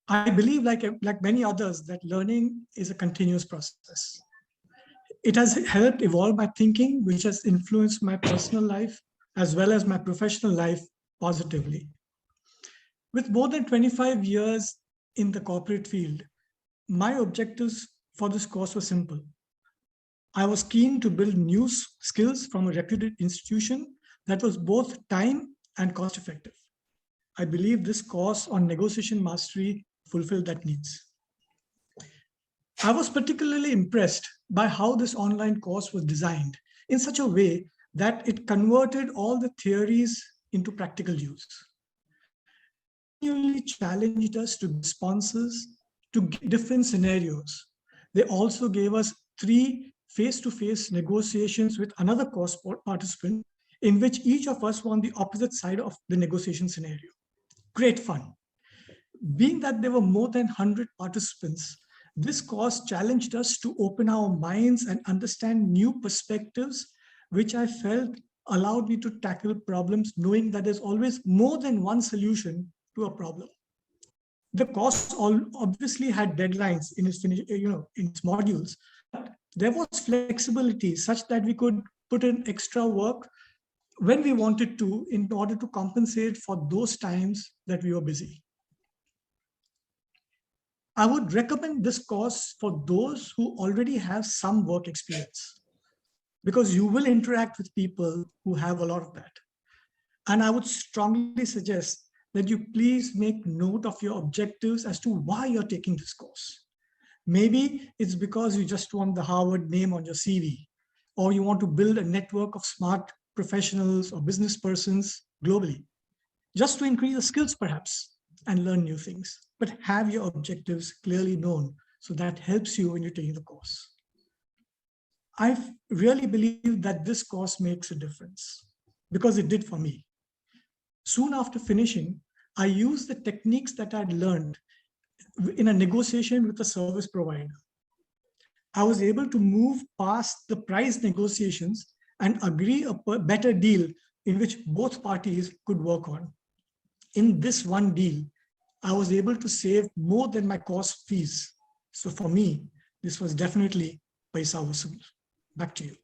I believe, like many others, that learning is a continuous process. It has helped evolve my thinking, which has influenced my personal life as well as my professional life positively. With more than 25 years in the corporate field, my objectives for this course were simple. I was keen to build new skills from a reputed institution that was both time and cost effective. I believe this course on negotiation mastery fulfilled that needs. I was particularly impressed by how this online course was designed in such a way that it converted all the theories into practical use. Continually challenged us to responses to different scenarios. They also gave us 3 face-to-face negotiations with another course participant in which each of us were on the opposite side of the negotiation scenario. Great fun. Being that there were more than 100 participants, this course challenged us to open our minds and understand new perspectives, which I felt allowed me to tackle problems knowing that there's always more than one solution to a problem. The course obviously had deadlines in its in its modules, but there was flexibility such that we could put in extra work when we wanted to in order to compensate for those times that we were busy. I would recommend this course for those who already have some work experience, because you will interact with people who have a lot of that. And I would strongly suggest that you please make note of your objectives as to why you're taking this course. Maybe it's because you just want the Harvard name on your CV, or you want to build a network of smart professionals or business persons globally, just to increase your skills perhaps and learn new things. But have your objectives clearly known, so that helps you when you're taking the course. I really believe that this course makes a difference, because it did for me. Soon after finishing, I used the techniques that I'd learned in a negotiation with a service provider. I was able to move past the price negotiations and agree a better deal in which both parties could work on. In this one deal, I was able to save more than my course fees. So for me, this was definitely paisa vasool. Back to you.